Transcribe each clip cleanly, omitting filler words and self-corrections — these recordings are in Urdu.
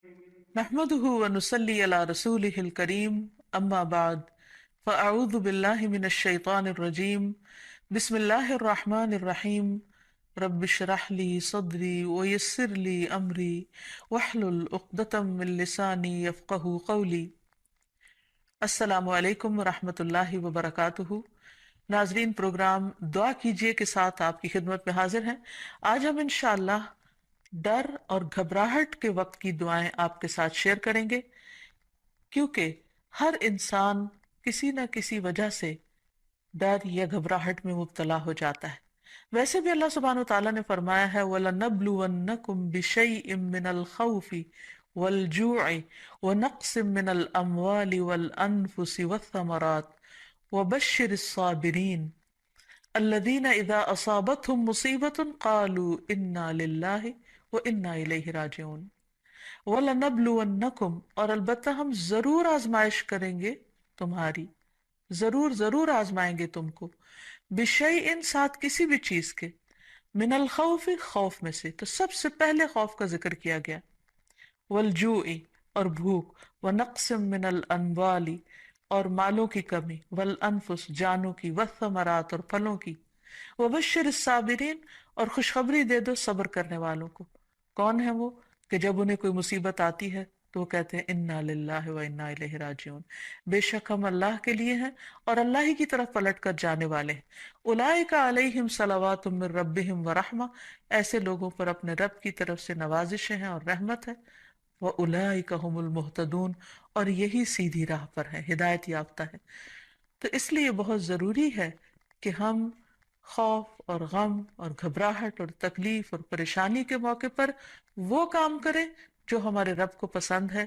نحمده ونصلي على رسوله الكريم أما بعد فأعوذ بالله من الشيطان الرجيم بسم الله الرحمن الرحيم رب اشرح لي صدري ويسر لي أمري واحلل عقدة من لساني يفقه قولي. السلام علیکم ورحمۃ اللہ وبرکاتہ. ناظرین، پروگرام دعا کیجئے کے ساتھ آپ کی خدمت میں حاضر ہیں. آج ہم انشاءاللہ ڈر اور گھبراہٹ کے وقت کی دعائیں آپ کے ساتھ شیئر کریں گے، کیونکہ ہر انسان کسی نہ کسی وجہ سے ڈر یا گھبراہٹ میں مبتلا ہو جاتا ہے. ویسے بھی اللہ سبحانہ وتعالیٰ نے فرمایا ہے وَلَنَبْلُوَنَّكُمْ بِشَيْءٍ مِّنَ الْخَوْفِ وَالْجُوعِ وَنَقْصٍ مِّنَ الْأَمْوَالِ وَالْأَنفُسِ وَالثَّمَرَاتِ وَبَشِّرِ الصَّابِرِينَ الذين إذا أصابتهم مصيبة قالوا إنا لله وإنا إليه راجعون. وَلَنَبْلُوَنَّكُمْ، اور البتہ ہم ضرور آزمائش کریں گے تمہاری، ضرور آزمائیں گے تم کو، بِشَيْءٍ، ساتھ کسی بھی چیز کے، من الخوف، خوف میں سے، تو سب سے پہلے خوف کا ذکر کیا گیا، والجوع، اور بھوک، ونقص من الاموال، اور مالوں کی کمی، والانفس، جانوں کی، والثمرات، اور پھلوں کی، وبشر الصابرین، اور خوشخبری دے دو صبر کرنے والوں کو. کون ہے وہ کہ جب انہیں کوئی مصیبت آتی ہے تو وہ کہتے ہیں انا للہ و انا الیہ راجعون، بے شک ہم اللہ کے لیے ہیں اور اللہ ہی کی طرف پلٹ کر جانے والے ہیں. اولئک علیہم صلوات من ربہم ورحمہ، ایسے لوگوں پر اپنے رب کی طرف سے نوازشیں ہیں اور رحمت ہے. وَأُولَٰئِكَ هُمُ الْمُهْتَدُونَ، اور یہی سیدھی راہ پر ہے، ہدایت یافتہ ہے. تو اس لیے بہت ضروری ہے کہ ہم خوف اور غم اور گھبراہٹ اور تکلیف اور پریشانی کے موقع پر وہ کام کریں جو ہمارے رب کو پسند ہے،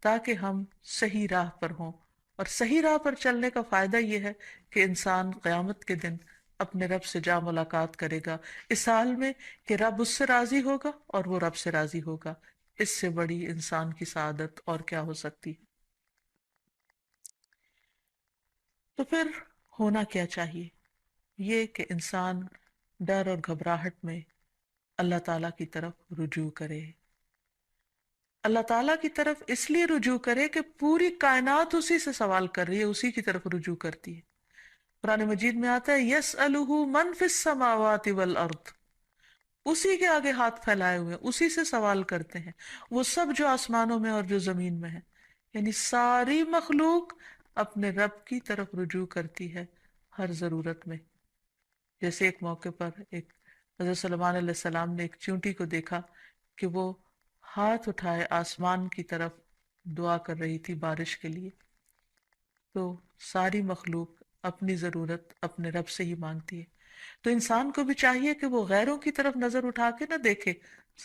تاکہ ہم صحیح راہ پر ہوں. اور صحیح راہ پر چلنے کا فائدہ یہ ہے کہ انسان قیامت کے دن اپنے رب سے جا ملاقات کرے گا، اس حال میں کہ رب اس سے راضی ہوگا اور وہ رب سے راضی ہوگا. اس سے بڑی انسان کی سعادت اور کیا ہو سکتی ہے؟ تو پھر ہونا کیا چاہیے؟ یہ کہ انسان ڈر اور گھبراہٹ میں اللہ تعالیٰ کی طرف رجوع کرے. اللہ تعالیٰ کی طرف اس لیے رجوع کرے کہ پوری کائنات اسی سے سوال کر رہی ہے، اسی کی طرف رجوع کرتی ہے. قرآن مجید میں آتا ہے یسألہ من فی السماوات والارض، اسی کے آگے ہاتھ پھیلائے ہوئے ہیں، اسی سے سوال کرتے ہیں وہ سب جو آسمانوں میں اور جو زمین میں ہے. یعنی ساری مخلوق اپنے رب کی طرف رجوع کرتی ہے ہر ضرورت میں. جیسے ایک موقع پر ایک حضرت سلمان علیہ السلام نے ایک چونٹی کو دیکھا کہ وہ ہاتھ اٹھائے آسمان کی طرف دعا کر رہی تھی بارش کے لیے. تو ساری مخلوق اپنی ضرورت اپنے رب سے ہی مانگتی ہے. تو انسان کو بھی چاہیے کہ وہ غیروں کی طرف نظر اٹھا کے نہ دیکھے،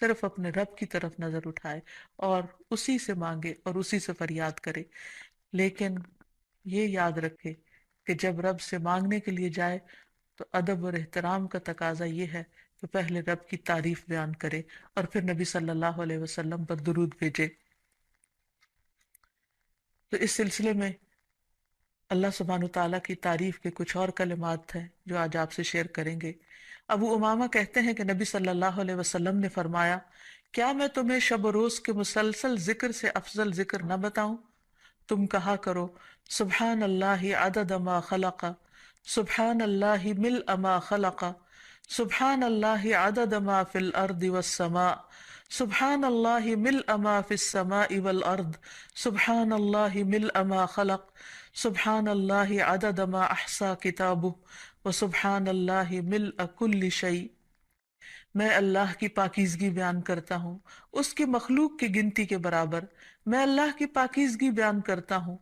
صرف اپنے رب کی طرف نظر اٹھائے اور اسی سے مانگے اور اسی سے فریاد کرے. لیکن یہ یاد رکھے کہ جب رب سے مانگنے کے لیے جائے تو ادب اور احترام کا تقاضا یہ ہے کہ پہلے رب کی تعریف بیان کرے اور پھر نبی صلی اللہ علیہ وسلم پر درود بھیجے. تو اس سلسلے میں اللہ سبحانہ تعالیٰ کی تعریف کے کچھ اور کلمات ہیں جو آج آپ سے شیئر کریں گے. ابو امامہ کہتے ہیں کہ نبی صلی اللہ علیہ وسلم نے فرمایا، کیا میں تمہیں شب و روز کے مسلسل ذکر سے افضل ذکر نہ بتاؤں؟ تم کہا کرو سبحان اللہ عدد ما خلق، سبحان اللہ ملء ما خلق، سبحان اللہ عدد ما فی الارض والسماء، سبحان اللہ ملء ما فی السماء والارض، سبحان اللہ ملء ما خلق، سبحان اللہ عدد ما احصا کتابہ، وسبحان اللہ ملء کل شیء. میں اللہ کی پاکیزگی بیان کرتا ہوں اس کی مخلوق کی گنتی کے برابر. میں اللہ کی پاکیزگی بیان کرتا ہوں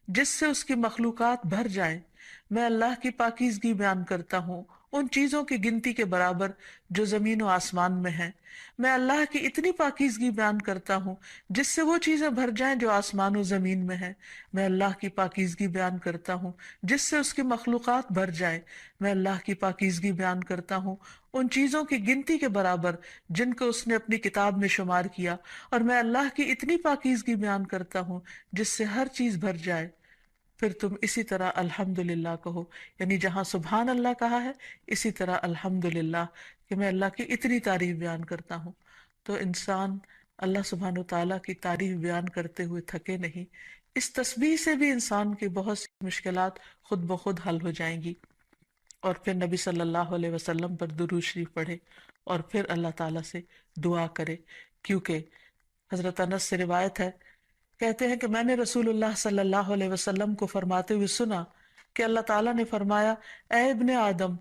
جس سے اس کی مخلوقات بھر جائیں. میں اللہ کی پاکیزگی بیان کرتا ہوں ان چیزوں کی گنتی کے برابر جو زمین و آسمان میں ہیں. میں اللہ کی اتنی پاکیزگی بیان کرتا ہوں جس سے وہ چیزیں بھر جائیں جو آسمان و زمین میں ہیں. میں اللہ کی پاکیزگی بیان کرتا ہوں جس سے اس کی مخلوقات بھر جائیں. میں اللہ کی پاکیزگی بیان کرتا ہوں ان چیزوں کی گنتی کے برابر جن کو اس نے اپنی کتاب میں شمار کیا. اور میں اللہ کی اتنی پاکیزگی بیان کرتا ہوں جس سے ہر چیز بھر جائے. پھر تم اسی طرح الحمدللہ کہو، یعنی جہاں سبحان اللہ کہا ہے اسی طرح الحمدللہ کہ میں اللہ کی اتنی تعریف بیان کرتا ہوں. تو انسان اللہ سبحانہ تعالیٰ کی تعریف بیان کرتے ہوئے تھکے نہیں. اس تسبیح سے بھی انسان کی بہت سی مشکلات خود بخود حل ہو جائیں گی. اور پھر نبی صلی اللہ علیہ وسلم پر درود شریف پڑھے اور پھر اللہ تعالیٰ سے دعا کرے. کیونکہ حضرت انس سے روایت ہے، کہتے ہیں کہ میں نے رسول اللہ صلی اللہ علیہ وسلم کو فرماتے ہوئے سنا کہ اللہ تعالیٰ نے فرمایا، اے ابن آدم،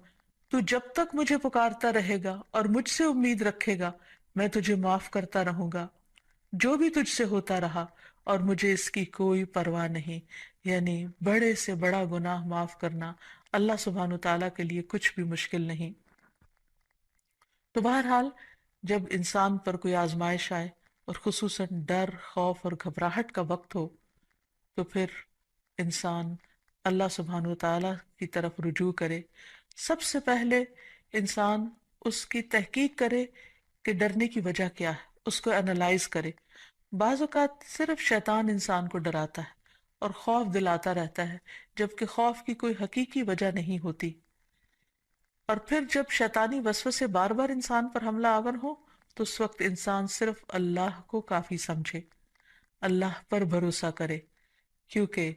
تو جب تک مجھے پکارتا رہے گا اور مجھ سے امید رکھے گا میں تجھے معاف کرتا رہوں گا جو بھی تجھ سے ہوتا رہا، اور مجھے اس کی کوئی پرواہ نہیں. یعنی بڑے سے بڑا گناہ معاف کرنا اللہ سبحانہ تعالیٰ کے لیے کچھ بھی مشکل نہیں. تو بہرحال جب انسان پر کوئی آزمائش آئے اور خصوصاً ڈر، خوف اور گھبراہٹ کا وقت ہو تو پھر انسان اللہ سبحانہ وتعالیٰ کی طرف رجوع کرے. سب سے پہلے انسان اس کی تحقیق کرے کہ ڈرنے کی وجہ کیا ہے، اس کو انالائز کرے. بعض اوقات صرف شیطان انسان کو ڈراتا ہے اور خوف دلاتا رہتا ہے، جبکہ خوف کی کوئی حقیقی وجہ نہیں ہوتی. اور پھر جب شیطانی وسوسے بار بار انسان پر حملہ آور ہو تو اس وقت انسان صرف اللہ کو کافی سمجھے، اللہ پر بھروسہ کرے، کیونکہ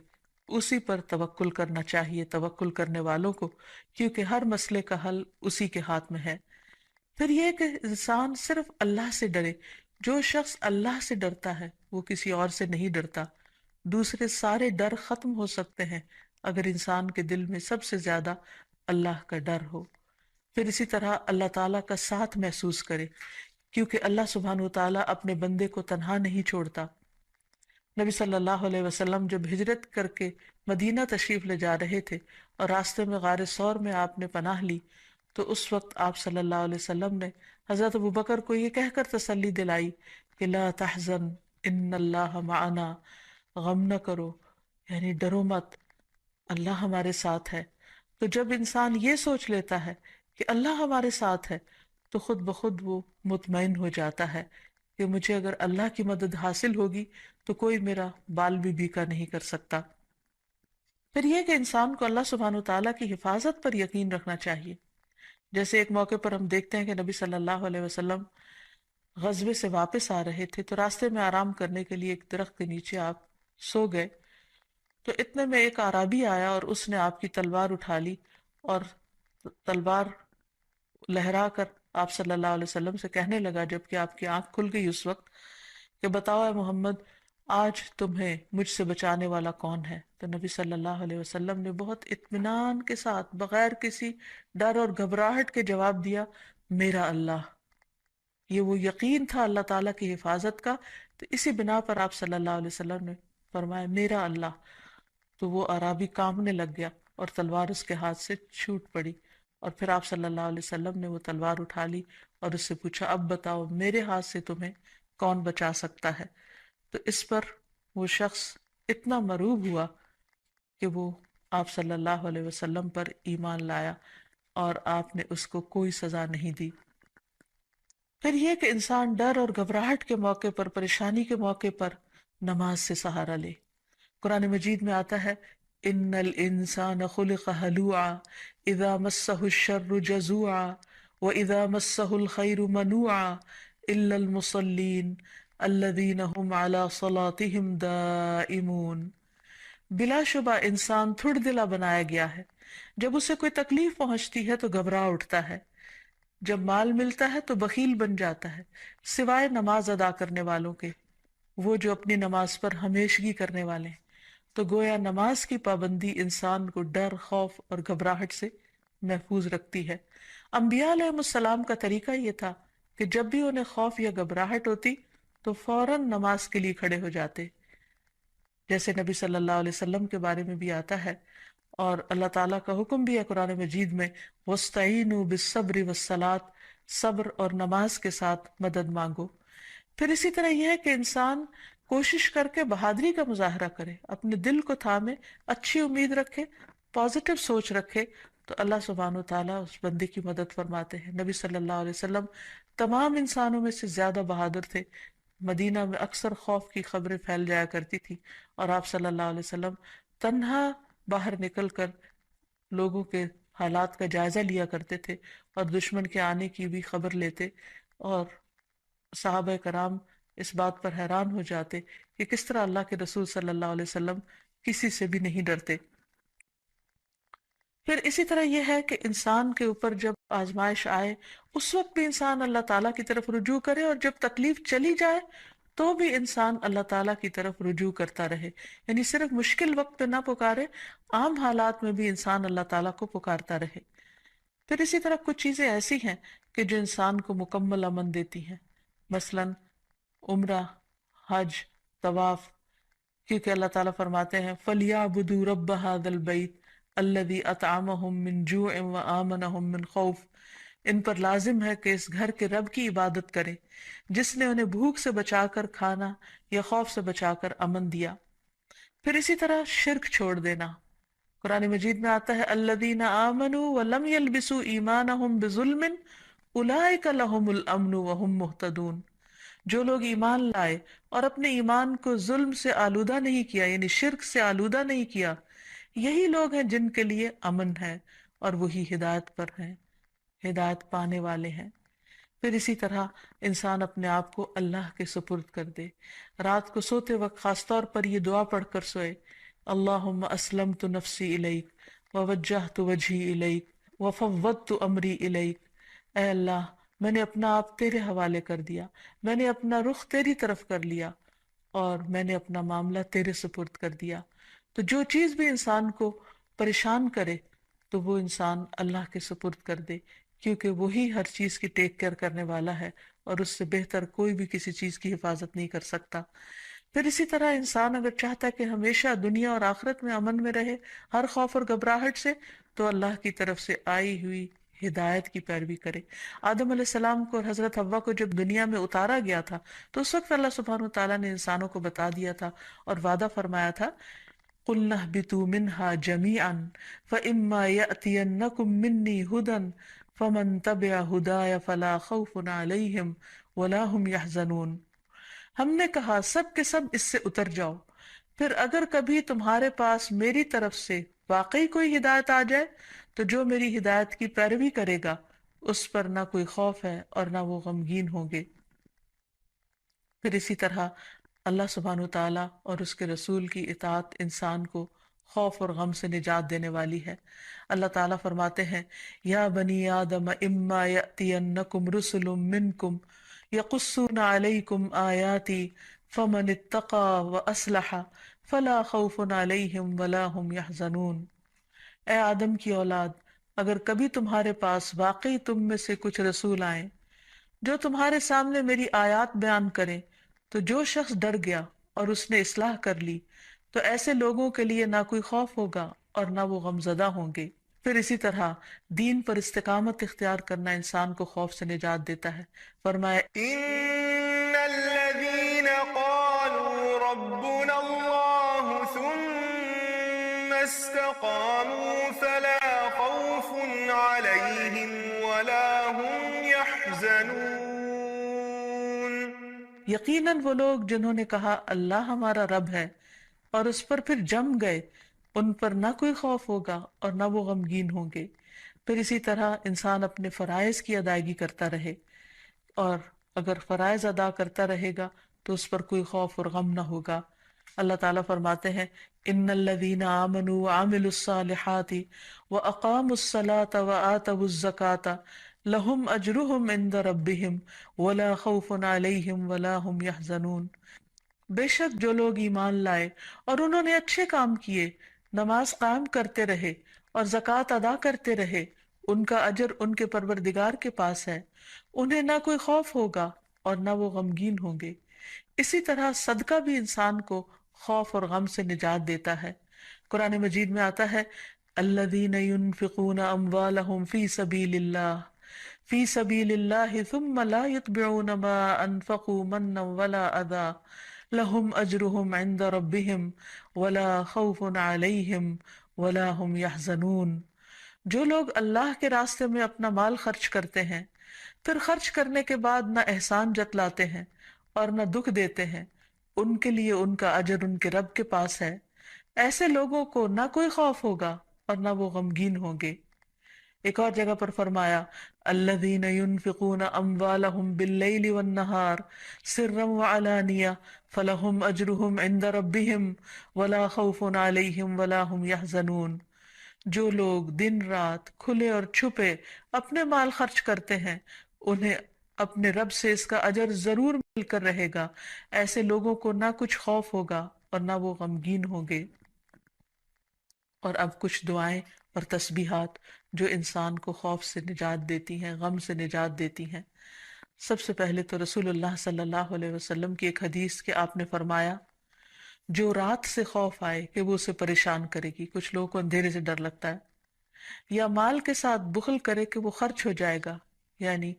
اسی پر توکل کرنا چاہیے توکل کرنے والوں کو، کیونکہ ہر مسئلے کا حل اسی کے ہاتھ میں ہے. پھر یہ کہ انسان صرف اللہ سے ڈرے. جو شخص اللہ سے ڈرتا ہے وہ کسی اور سے نہیں ڈرتا. دوسرے سارے ڈر ختم ہو سکتے ہیں اگر انسان کے دل میں سب سے زیادہ اللہ کا ڈر ہو. پھر اسی طرح اللہ تعالیٰ کا ساتھ محسوس کرے، کیونکہ اللہ سبحانہ وتعالیٰ اپنے بندے کو تنہا نہیں چھوڑتا. نبی صلی اللہ علیہ وسلم جب ہجرت کر کے مدینہ تشریف لے جا رہے تھے اور راستے میں غار ثور میں آپ نے پناہ لی تو اس وقت آپ صلی اللہ علیہ وسلم نے حضرت ابوبکر کو یہ کہہ کر تسلی دلائی کہ لا تحزن ان اللہ معنا، غم نہ کرو، یعنی ڈرو مت، اللہ ہمارے ساتھ ہے. تو جب انسان یہ سوچ لیتا ہے کہ اللہ ہمارے ساتھ ہے تو خود بخود وہ مطمئن ہو جاتا ہے کہ مجھے اگر اللہ کی مدد حاصل ہوگی تو کوئی میرا بال بھی بیکا نہیں کر سکتا. پھر یہ کہ انسان کو اللہ سبحانہ وتعالیٰ کی حفاظت پر یقین رکھنا چاہیے. جیسے ایک موقع پر ہم دیکھتے ہیں کہ نبی صلی اللہ علیہ وسلم غزوے سے واپس آ رہے تھے تو راستے میں آرام کرنے کے لیے ایک درخت کے نیچے آپ سو گئے. تو اتنے میں ایک اعرابی آیا اور اس نے آپ کی تلوار اٹھا لی اور تلوار لہرا کر آپ صلی اللہ علیہ وسلم سے کہنے لگا، جبکہ آپ کی آنکھ کھل گئی اس وقت، کہ بتاؤ اے محمد، آج تمہیں مجھ سے بچانے والا کون ہے؟ تو نبی صلی اللہ علیہ وسلم نے بہت اطمینان کے ساتھ بغیر کسی ڈر اور گھبراہٹ کے جواب دیا، میرا اللہ. یہ وہ یقین تھا اللہ تعالیٰ کی حفاظت کا. تو اسی بنا پر آپ صلی اللہ علیہ وسلم نے فرمایا میرا اللہ. تو وہ عرابی کانپنے لگ گیا اور تلوار اس کے ہاتھ سے چھوٹ پڑی. اور پھر آپ صلی اللہ علیہ وسلم نے وہ تلوار اٹھا لی اور اس سے پوچھا، اب بتاؤ میرے ہاتھ سے تمہیں کون بچا سکتا ہے؟ تو اس پر وہ شخص اتنا مرعوب ہوا کہ وہ آپ صلی اللہ علیہ وسلم پر ایمان لایا اور آپ نے اس کو کوئی سزا نہیں دی. پھر یہ کہ انسان ڈر اور گھبراہٹ کے موقع پر، پریشانی کے موقع پر نماز سے سہارا لے. قرآن مجید میں آتا ہے، ان الانسان خلق ہلوعا اذا مسہ الشر جزوعا واذا مسہ الخیر منوعا الا المصلین الذین هم علی صلاتهم دائمون. بلا شبہ انسان تھڑ دلا بنایا گیا ہے، جب اسے کوئی تکلیف پہنچتی ہے تو گھبرا اٹھتا ہے، جب مال ملتا ہے تو بخیل بن جاتا ہے، سوائے نماز ادا کرنے والوں کے، وہ جو اپنی نماز پر ہمیشگی کرنے والے ہیں. تو گویا نماز کی پابندی انسان کو ڈر، خوف اور گھبراہٹ سے محفوظ رکھتی ہے. انبیاء علیہ السلام کا طریقہ یہ تھا کہ جب بھی انہیں خوف یا گھبراہٹ ہوتی تو فوراً نماز کے لیے کھڑے ہو جاتے، جیسے نبی صلی اللہ علیہ وسلم کے بارے میں بھی آتا ہے اور اللہ تعالیٰ کا حکم بھی ہے قرآن مجید میں، وَاسْتَعِینُوا بِالصَّبْرِ وَالصَّلَاةِ، صبر اور نماز کے ساتھ مدد مانگو. پھر اسی طرح یہ ہے کہ انسان کوشش کر کے بہادری کا مظاہرہ کرے، اپنے دل کو تھامے، اچھی امید رکھے، پازیٹیو سوچ رکھے تو اللہ سبحانہ وتعالیٰ اس بندے کی مدد فرماتے ہیں. نبی صلی اللہ علیہ وسلم تمام انسانوں میں سے زیادہ بہادر تھے. مدینہ میں اکثر خوف کی خبریں پھیل جایا کرتی تھی اور آپ صلی اللہ علیہ وسلم تنہا باہر نکل کر لوگوں کے حالات کا جائزہ لیا کرتے تھے اور دشمن کے آنے کی بھی خبر لیتے، اور صحابہ کرام اس بات پر حیران ہو جاتے کہ کس طرح اللہ کے رسول صلی اللہ علیہ وسلم کسی سے بھی نہیں ڈرتے۔ پھر اسی طرح یہ ہے کہ انسان کے اوپر جب آزمائش آئے اس وقت بھی انسان اللہ تعالیٰ کی طرف رجوع کرے، اور جب تکلیف چلی جائے تو بھی انسان اللہ تعالیٰ کی طرف رجوع کرتا رہے، یعنی صرف مشکل وقت پہ نہ پکارے، عام حالات میں بھی انسان اللہ تعالیٰ کو پکارتا رہے۔ پھر اسی طرح کچھ چیزیں ایسی ہیں کہ جو انسان کو مکمل امن دیتی ہیں، مثلاً عمرہ، حج، طواف، کیونکہ اللہ تعالیٰ فرماتے ہیں فَلْيَعْبُدُوا رَبَّ هَذَا الْبَيْتِ الَّذِي أَطْعَمَهُم مِّن جُوعٍ وَآمَنَهُم مِّن خَوْفٍ، ان پر لازم ہے کہ اس گھر کے رب کی عبادت کریں جس نے انہیں بھوک سے بچا کر کھانا یا خوف سے بچا کر امن دیا۔ پھر اسی طرح شرک چھوڑ دینا، قرآن مجید میں آتا ہے الَّذِينَ آمَنُوا وَلَمْ يَلْبِسُوا إِيمَانَهُم بِظُلْمٍ أُولَٰئِكَ لَهُمُ الْأَمْنُ وَهُمْ مُهْتَدُونَ، جو لوگ ایمان لائے اور اپنے ایمان کو ظلم سے آلودہ نہیں کیا، یعنی شرک سے آلودہ نہیں کیا، یہی لوگ ہیں جن کے لیے امن ہے اور وہی ہدایت پر ہیں، ہدایت پانے والے ہیں۔ پھر اسی طرح انسان اپنے آپ کو اللہ کے سپرد کر دے، رات کو سوتے وقت خاص طور پر یہ دعا پڑھ کر سوئے، اللہم اسلمت نفسی الیک ووجہت وجہی الیک وفوضت امری الیک، اے اللہ میں نے اپنا آپ تیرے حوالے کر دیا، میں نے اپنا رخ تیری طرف کر لیا اور میں نے اپنا معاملہ تیرے سپرد کر دیا۔ تو جو چیز بھی انسان کو پریشان کرے تو وہ انسان اللہ کے سپرد کر دے، کیونکہ وہی ہر چیز کی ٹیک کیئر کرنے والا ہے اور اس سے بہتر کوئی بھی کسی چیز کی حفاظت نہیں کر سکتا۔ پھر اسی طرح انسان اگر چاہتا ہے کہ ہمیشہ دنیا اور آخرت میں امن میں رہے، ہر خوف اور گھبراہٹ سے، تو اللہ کی طرف سے آئی ہوئی ہدایت کی پیروی کرے۔ آدم علیہ السلام کو اور حضرت حوا کو جب دنیا میں اتارا گیا تھا تو اس وقت اللہ سبحانہ وتعالیٰ نے انسانوں کو بتا دیا تھا اور وعدہ فرمایا تھا قُلْنَا اهْبِطُوا مِنْهَا جَمِيعًا فَإِمَّا يَأْتِيَنَّكُم مِّنِّي هُدًى فَمَن تَبِعَ هُدَايَ فَلَا خَوْفٌ عَلَيْهِمْ وَلَا هُمْ يَحْزَنُونَ، ہم نے کہا سب کے سب اس سے اتر جاؤ، پھر اگر کبھی تمہارے پاس میری طرف سے واقعی کوئی ہدایت آ جائے تو جو میری ہدایت کی پیروی کرے گا اس پر نہ کوئی خوف ہے اور نہ وہ غمگین ہوں گے۔ پھر اسی طرح اللہ سبحانہ وتعالیٰ اور اس کے رسول کی اطاعت انسان کو خوف اور غم سے نجات دینے والی ہے۔ اللہ تعالیٰ فرماتے ہیں یا بنی آدم اما یأتینکم رسل منکم یقصون علیکم آیاتی فمن اتقی واصلح فلا خوف علیہم ولا هم یحزنون، اے آدم کی اولاد اگر کبھی تمہارے پاس واقعی تم میں سے کچھ رسول آئیں جو تمہارے سامنے میری آیات بیان کریں، تو جو شخص ڈر گیا اور اس نے اصلاح کر لی تو ایسے لوگوں کے لیے نہ کوئی خوف ہوگا اور نہ وہ غمزدہ ہوں گے۔ پھر اسی طرح دین پر استقامت اختیار کرنا انسان کو خوف سے نجات دیتا ہے۔ فرمایا إن الذين قالوا ربنا الله ثم استقاموا فلا خوف عليهم ولا هم يحزنون۔ یقیناً وہ لوگ جنہوں نے کہا اللہ ہمارا رب ہے اور اس پر پھر جم گئے، ان پر نہ کوئی خوف ہوگا اور نہ وہ غمگین ہوں گے۔ پھر اسی طرح انسان اپنے فرائض کی ادائیگی کرتا رہے، اور اگر فرائض ادا کرتا رہے گا تو اس پر کوئی خوف اور غم نہ ہوگا۔ اللہ تعالیٰ فرماتے ہیں ان الذین آمنوا وعملوا الصالحات واقاموا الصلاة وآتوا الزکاة لہم اجرہم عند ربہم ولا خوف علیہم ولا ہم یحزنون، بے شک جو لوگ ایمان لائے اور انہوں نے اچھے کام کیے، نماز قائم کرتے رہے اور زکوٰۃ ادا کرتے رہے، ان کا اجر ان کے پروردگار کے پاس ہے، انہیں نہ کوئی خوف ہوگا اور نہ وہ غمگین ہوں گے۔ اسی طرح صدقہ بھی انسان کو خوف اور غم سے نجات دیتا ہے۔ قرآن مجید میں آتا ہے الذین ينفقون اموالهم فی سبیل اللہ ثم لا يتبعون ما انفقوا منا ولا اذى لهم اجرهم عند ربهم ولا خوف علیہم ولا هم يحزنون، جو لوگ اللہ کے راستے میں اپنا مال خرچ کرتے ہیں پھر خرچ کرنے کے بعد نہ احسان جتلاتے ہیں اور نہ دکھ دیتے ہیں، ان کے لیے ان کا اجر ان کے رب کے پاس ہے، ایسے لوگوں کو نہ کوئی خوف ہوگا اور نہ وہ غمگین ہوں گے۔ ایک اور جگہ پر فرمایا الذین ينفقون اموالهم باللیل والنہار سرا وعلانیہ فلہم اجرہم عند ربہم ولا خوف علیہم ولا ہم یحزنون، جو لوگ دن رات کھلے اور چھپے اپنے مال خرچ کرتے ہیں انہیں اپنے رب سے اس کا اجر ضرور مل کر رہے گا، ایسے لوگوں کو نہ کچھ خوف ہوگا اور نہ وہ غمگین ہوں گے۔ اور اب کچھ دعائیں اور تسبیحات جو انسان کو خوف سے نجات دیتی ہیں، غم سے نجات دیتی ہیں۔ سب سے پہلے تو رسول اللہ صلی اللہ علیہ وسلم کی ایک حدیث کہ آپ نے فرمایا جو رات سے خوف آئے کہ وہ اسے پریشان کرے گی، کچھ لوگوں کو اندھیرے سے ڈر لگتا ہے، یا مال کے ساتھ بخل کرے کہ وہ خرچ ہو جائے گا، یعنی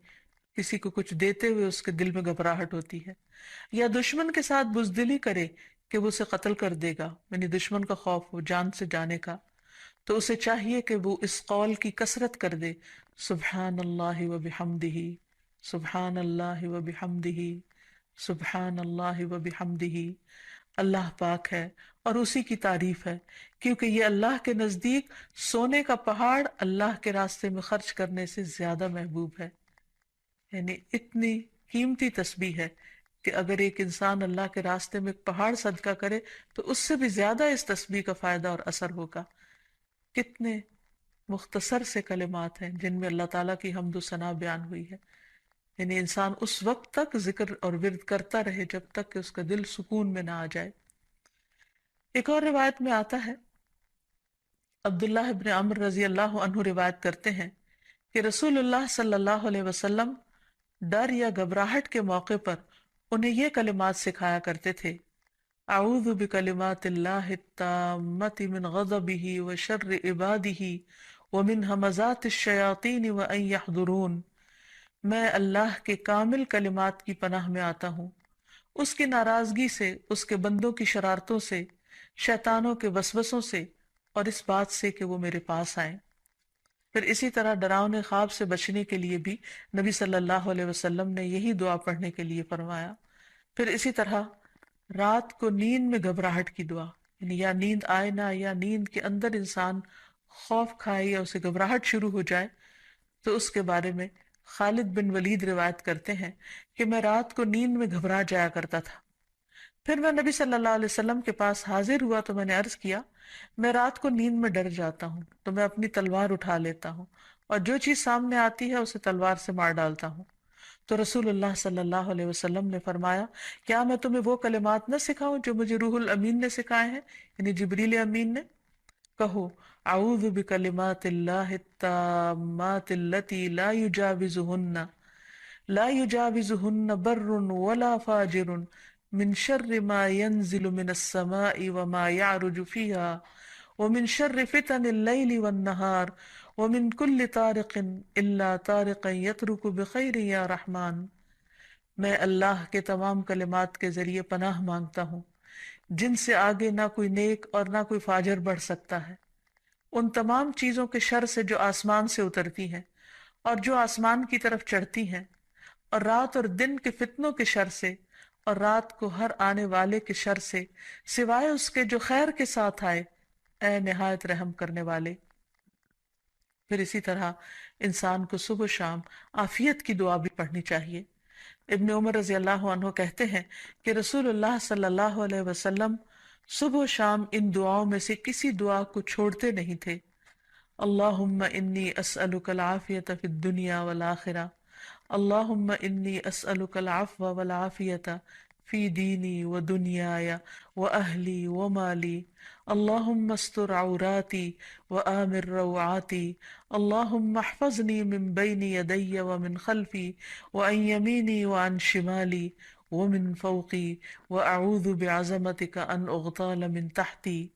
کسی کو کچھ دیتے ہوئے اس کے دل میں گھبراہٹ ہوتی ہے، یا دشمن کے ساتھ بزدلی کرے کہ وہ اسے قتل کر دے گا، یعنی دشمن کا خوف ہو جان سے جانے کا، تو اسے چاہیے کہ وہ اس قول کی کثرت کر دے سبحان اللہ و بحمدہ، سبحان اللہ و بحمدہ، سبحان اللہ و بحمدہ۔ اللہ پاک ہے اور اسی کی تعریف ہے، کیونکہ یہ اللہ کے نزدیک سونے کا پہاڑ اللہ کے راستے میں خرچ کرنے سے زیادہ محبوب ہے۔ یعنی اتنی قیمتی تسبیح ہے کہ اگر ایک انسان اللہ کے راستے میں ایک پہاڑ صدقہ کرے تو اس سے بھی زیادہ اس تسبیح کا فائدہ اور اثر ہوگا۔ کتنے مختصر سے کلمات ہیں جن میں اللہ تعالیٰ کی حمد و ثنا بیان ہوئی ہے، یعنی انسان اس وقت تک ذکر اور ورد کرتا رہے جب تک کہ اس کا دل سکون میں نہ آ جائے۔ ایک اور روایت میں آتا ہے، عبداللہ ابن عمر رضی اللہ عنہ روایت کرتے ہیں کہ رسول اللہ صلی اللہ علیہ وسلم ڈر یا گھبراہٹ کے موقع پر انہیں یہ کلمات سکھایا کرتے تھے، اعوذ بکلمات اللہ التامۃ من غضبہ وشر عبادہ ومن ہمزات الشیاطین وان یحضرون، میں اللہ کے کامل کلمات کی پناہ میں آتا ہوں، اس کی ناراضگی سے، اس کے بندوں کی شرارتوں سے، شیطانوں کے وسوسوں سے، اور اس بات سے کہ وہ میرے پاس آئیں۔ پھر اسی طرح ڈراؤنے خواب سے بچنے کے لیے بھی نبی صلی اللہ علیہ وسلم نے یہی دعا پڑھنے کے لیے فرمایا۔ پھر اسی طرح رات کو نیند میں گھبراہٹ کی دعا، یعنی یا نیند آئے نہ، یا نیند کے اندر انسان خوف کھائے یا اسے گھبراہٹ شروع ہو جائے، تو اس کے بارے میں خالد بن ولید روایت کرتے ہیں کہ میں رات کو نیند میں گھبرا جایا کرتا تھا، پھر میں نبی صلی اللہ علیہ وسلم کے پاس حاضر ہوا تو میں نے عرض کیا میں رات کو نیند میں ڈر جاتا ہوں تو میں اپنی تلوار اٹھا لیتا ہوں اور جو چیز سامنے آتی ہے اسے تلوار سے مار ڈالتا ہوں۔ تو رسول اللہ صلی اللہ علیہ وسلم نے فرمایا کیا میں تمہیں وہ کلمات نہ سکھاؤں جو مجھے روح الامین نے سکھائے ہیں، یعنی جبریل امین نے؟ کہو اعوذ بکلمات اللہ التامات التی لا یجاوزہن بر ولا فاجر من شر ما ينزل من السماء وما يعرج فيها ومن شر فتن الليل والنهار ومن كل طارق الا طارقا يطرق بخير يا رحمن۔ میں اللہ کے تمام کلمات کے ذریعے پناہ مانگتا ہوں جن سے آگے نہ کوئی نیک اور نہ کوئی فاجر بڑھ سکتا ہے، ان تمام چیزوں کے شر سے جو آسمان سے اترتی ہیں اور جو آسمان کی طرف چڑھتی ہیں، اور رات اور دن کے فتنوں کے شر سے، اور رات کو ہر آنے والے کے شر سے، سوائے اس کے جو خیر کے ساتھ آئے، اے نہایت رحم کرنے والے۔ پھر اسی طرح انسان کو صبح و شام عافیت کی دعا بھی پڑھنی چاہیے۔ ابن عمر رضی اللہ عنہ کہتے ہیں کہ رسول اللہ صلی اللہ علیہ وسلم صبح و شام ان دعاؤں میں سے کسی دعا کو چھوڑتے نہیں تھے۔ اللہم انی اسألک العافیت فی الدنیا والآخرہ، اللہم انی اسألک العفو والعافیت فی دینی و دنیای و اہلی و مالی، اللہم استر عوراتی و آمر روعاتی، اللہم احفظنی من بین یدی ومن خلفی وعن یمینی وعن شمالی ومن فوقی واعوذ بعظمتک ان اغتال من تحتی۔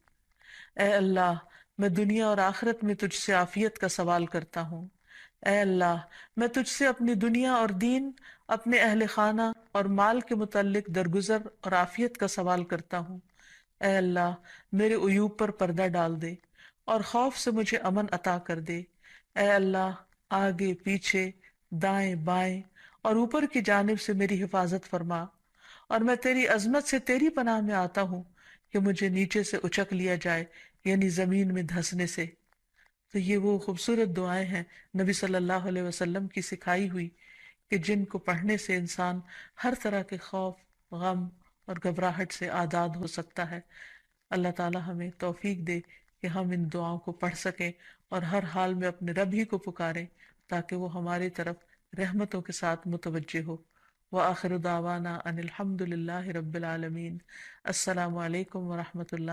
اے اللہ میں دنیا اور آخرت میں تجھ سے عافیت کا سوال کرتا ہوں۔ اے اللہ میں تجھ سے اپنی دنیا اور دین، اپنے اہل خانہ اور مال کے متعلق درگزر اور عافیت کا سوال کرتا ہوں۔ اے اللہ میرے عیوب پر پردہ ڈال دے اور خوف سے مجھے امن عطا کر دے۔ اے اللہ آگے پیچھے دائیں بائیں اور اوپر کی جانب سے میری حفاظت فرما، اور میں تیری عظمت سے تیری پناہ میں آتا ہوں کہ مجھے نیچے سے اچک لیا جائے، یعنی زمین میں دھسنے سے۔ تو یہ وہ خوبصورت دعائیں ہیں نبی صلی اللہ علیہ وسلم کی سکھائی ہوئی، کہ جن کو پڑھنے سے انسان ہر طرح کے خوف، غم اور گھبراہٹ سے آزاد ہو سکتا ہے۔ اللہ تعالی ہمیں توفیق دے کہ ہم ان دعاؤں کو پڑھ سکیں اور ہر حال میں اپنے رب ہی کو پکاریں، تاکہ وہ ہماری طرف رحمتوں کے ساتھ متوجہ ہو۔ وآخر دعوانا ان الحمد للہ رب العالمین۔ السلام علیکم ورحمۃ اللہ۔